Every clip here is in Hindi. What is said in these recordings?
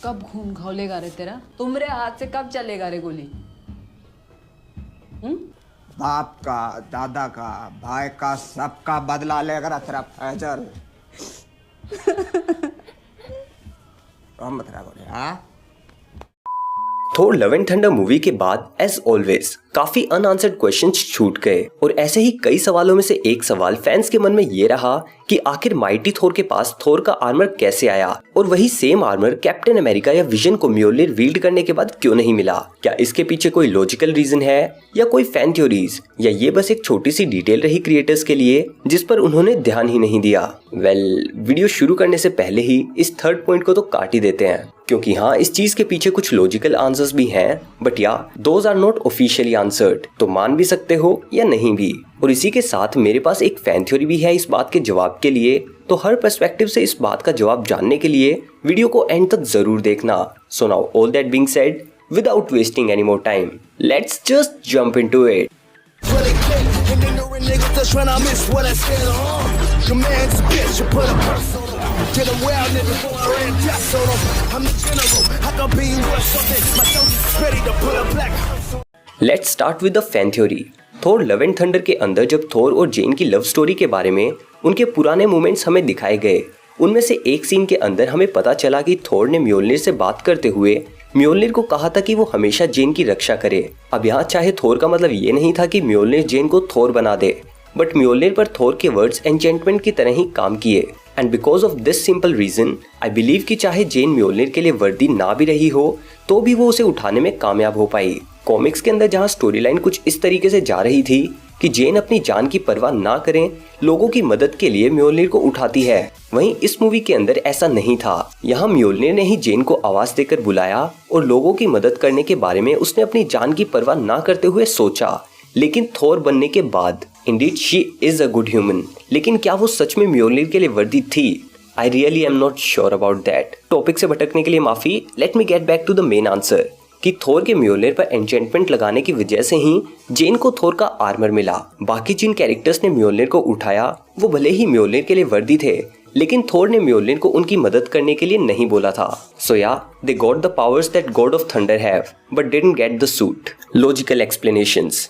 कब खून खौलेगा रे तेरा? तुमरे हाथ से कब चलेगा रे गोली? बाप का, दादा का, भाई का, सबका बदला लेगा तेरा फैजल। मत रहा हाँ। थोर लव एंड थंडर मूवी के बाद एज ऑलवेज काफी अनआंसर्ड क्वेश्चंस छूट गए और ऐसे ही कई सवालों में से एक सवाल फैंस के मन में ये रहा कि आखिर माइटी थोर के पास थोर का आर्मर कैसे आया और वही सेम आर्मर कैप्टन अमेरिका या विजन को म्योल्निर विल्ड करने के बाद क्यों नहीं मिला। क्या इसके पीछे कोई लॉजिकल रीजन है या कोई फैन थ्योरीज या ये बस एक छोटी सी डिटेल रही क्रिएटर्स के लिए जिस पर उन्होंने ध्यान ही नहीं दिया। वीडियो शुरू करने से पहले ही इस थर्ड पॉइंट को तो काट ही देते हैं क्योंकि हाँ इस चीज के पीछे कुछ लॉजिकल आंसर्स भी हैं बट या those are not officially answered, तो मान भी सकते हो या नहीं भी। और इसी के साथ मेरे पास एक फैन थ्योरी भी है इस बात के जवाब के लिए, तो हर पर्सपेक्टिव से इस बात का जवाब जानने के लिए वीडियो को एंड तक जरूर देखना। So now all that being said, without wasting any more time, let's just jump into it. Let's start with the fan theory. Thor love and thunder के अंदर जब थोर और जेन की लव स्टोरी के बारे में उनके पुराने मोमेंट्स हमें दिखाए गए, उनमें से एक सीन के अंदर हमें पता चला कि थोर ने म्योल्निर से बात करते हुए म्योल्निर को कहा था कि वो हमेशा जेन की रक्षा करे। अब यहाँ चाहे थोर का मतलब ये नहीं था कि म्योल्निर जेन को थोर बना दे, बट म्योल्निर पर थोर के वर्ड्स एन्चेंटमेंट की तरह ही काम किए। And because of this simple reason I believe कि चाहे जेन म्योल्निर के लिए वर्दी ना भी रही हो तो भी वो उसे उठाने में कामयाब हो पाई। कॉमिक्स के अंदर जहाँ स्टोरी लाइन कुछ इस तरीके से जा रही थी कि जेन अपनी जान की परवाह ना करें लोगों की मदद के लिए म्योल्निर को उठाती है, वहीं इस मूवी के अंदर ऐसा नहीं था। यहाँ म्योल्निर ने ही जेन को आवाज देकर बुलाया और लोगों की मदद करने के बारे में उसने अपनी जान की परवाह ना करते हुए सोचा। लेकिन थोर बनने के बाद Indeed she is a good human, लेकिन क्या वो सच में म्योल्निर के लिए वर्दी थी? I really am not sure about that. Topic से भटकने के लिए माफी, let me get back to the main answer कि थोर के म्योल्निर पर एन्चेंटमेंट लगाने की वजह से ही जेन को थोर का आर्मर मिला। बाकी जिन कैरेक्टर्स ने म्योल्निर को उठाया वो भले ही म्योल्निर के लिए वर्दी थे, लेकिन थोर ने म्योल्निर को उनकी मदद करने के लिए नहीं बोला था। सो या they got the powers that God of thunder have but didn't get the suit. Logical explanations.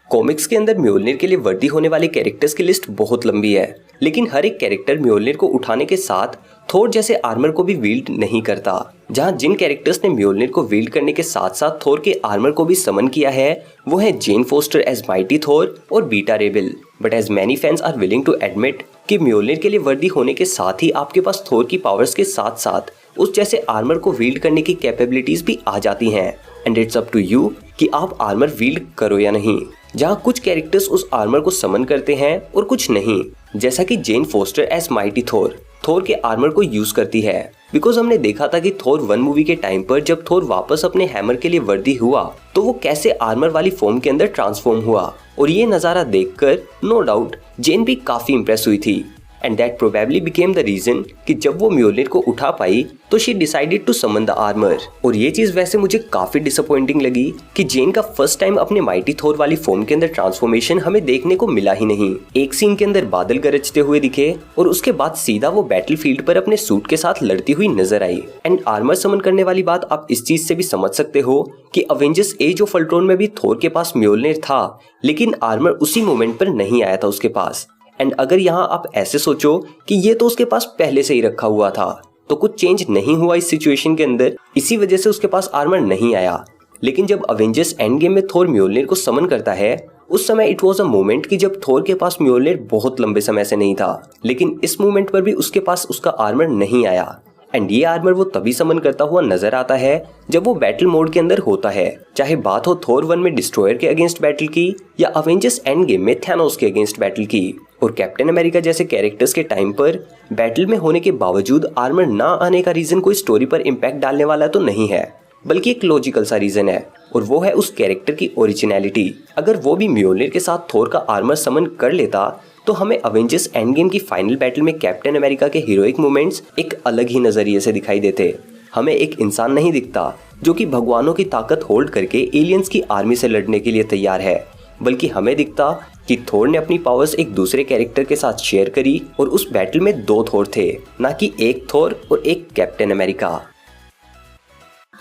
Comics के अंदर म्योल्निर के लिए वर्दी होने वाले कैरेक्टर्स की लिस्ट बहुत लंबी है, लेकिन हर एक कैरेक्टर म्योल्निर को उठाने के साथ थोर जैसे आर्मर को भी विल्ड नहीं करता। जहां जिन कैरेक्टर्स ने म्योल्निर को विल्ड करने के साथ साथ थोर के आर्मर को भी समन किया है वो है Jane Foster as Mighty Thor और beta ray bill. But as many fans are willing to admit कि म्योल्निर के लिए वर्दी होने के साथ ही आपके पास थोर की पावर्स के साथ साथ उस जैसे आर्मर को विल्ड करने की कैपेबिलिटीज भी आ जाती हैं। And it's up to you कि आप आर्मर विल्ड करो या नहीं। जहां कुछ कैरेक्टर्स उस आर्मर को समन करते हैं और कुछ नहीं, जैसा कि जेन फोस्टर एज माइटी थोर के आर्मर को यूज करती है। बिकॉज हमने देखा था कि थोर 1 मूवी के टाइम पर जब थोर वापस अपने हैमर के लिए वर्दी हुआ तो वो कैसे आर्मर वाली फॉर्म के अंदर ट्रांसफॉर्म हुआ, और ये नजारा देखकर नो डाउट जेन भी काफी इंप्रेस हुई थी। And that probably became the reason कि जब वो म्योल्निर को उठा पाई तो she decided to summon the armour. और ये चीज वैसे मुझे काफी डिसअपॉइंटिंग लगी कि जेन का फर्स्ट टाइम अपने माइटी थोर वाली फॉर्म के अंदर ट्रांसफॉर्मेशन हमें देखने को मिला ही नहीं। एक सीन के अंदर बादल गरजते हुए दिखे और उसके बाद सीधा वो बैटलफील्ड पर अपने सूट के साथ लड़ती हुई नजर आई। एंड आर्मर समन करने वाली बात आप इस चीज से भी समझ सकते हो कि अवेंजर्स एज ऑफ अल्ट्रॉन में भी थोर के पास म्योल्निर था, लेकिन आर्मर उसी मोमेंट पर नहीं आया था उसके पास। एंड अगर यहाँ आप ऐसे सोचो कि ये तो उसके पास पहले से ही रखा हुआ था, तो कुछ चेंज नहीं हुआ इस सिचुएशन के अंदर, इसी वजह से उसके पास आर्मर नहीं आया। लेकिन जब अवेंजर्स एंड गेम में थोर म्योल्निर को समन करता है उस समय इट वाज अ मोमेंट कि जब थोर के पास म्योल्निर बहुत लंबे समय से नहीं था, लेकिन इस मोमेंट पर भी उसके पास उसका आर्मर नहीं आया। एंड ये आर्मर वो तभी समन करता हुआ नजर आता है जब वो बैटल मोड के अंदर होता है, चाहे बात हो थोर 1 में डिस्ट्रॉयर के अगेंस्ट बैटल की या अवेंजर्स एंड गेम में थैनोस के अगेंस्ट बैटल की। और कैप्टन अमेरिका जैसे कैरेक्टर्स के टाइम पर बैटल में होने के बावजूद आर्मर ना आने का रीजन कोई स्टोरी पर इम्पैक्ट डालने वाला तो नहीं है, बल्कि एक लॉजिकल सा रीजन है, और वो है उस कैरेक्टर की ओरिजिनलिटी। अगर वो भी म्योल्निर के साथ थोर का आर्मर समन कर लेता तो हमें अवेंजर्स एंड गेम की फाइनल बैटल में कैप्टन अमेरिका के हीरोइक मोमेंट्स एक अलग ही नजरिए से दिखाई देते। हमें एक इंसान नहीं दिखता जो कि भगवानों की ताकत होल्ड करके एलियंस की आर्मी से लड़ने के लिए तैयार है, बल्कि हमें दिखता कि थोर ने अपनी पावर्स एक दूसरे कैरेक्टर के साथ शेयर करी और उस बैटल में 2 थोर थे, ना कि एक थोर और एक Captain America.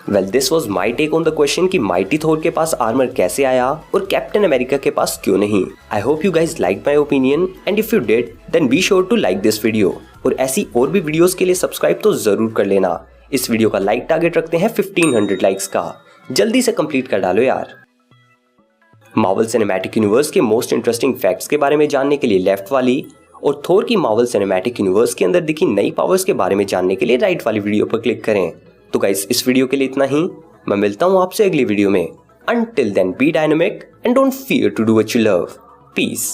Well this was my take on the question कि माइटी थोर के पास आर्मर कैसे आया और कैप्टन अमेरिका के पास क्यों नहीं। I hope you guys like my opinion and if you did then be sure to like this video. और ऐसी और भी वीडियोस के लिए सब्सक्राइब तो जरूर कर लेना। इस वीडियो का लाइक टारगेट रखते हैं 1500 लाइक्स का, जल्दी से कंप्लीट कर डालो यार। मार्वल सिनेमैटिक यूनिवर्स के मोस्ट इंटरेस्टिंग फैक्ट्स के बारे में जानने के लिए लेफ्ट वाली और थोर की मार्वल सिनेमैटिक यूनिवर्स के अंदर दिखी नई पावर्स के बारे में जानने के लिए राइट वाली वीडियो पर क्लिक करें। तो गाइस इस वीडियो के लिए इतना ही, मैं मिलता हूं आपसे अगली वीडियो में। Until then be dynamic and don't fear to do what you love. Peace.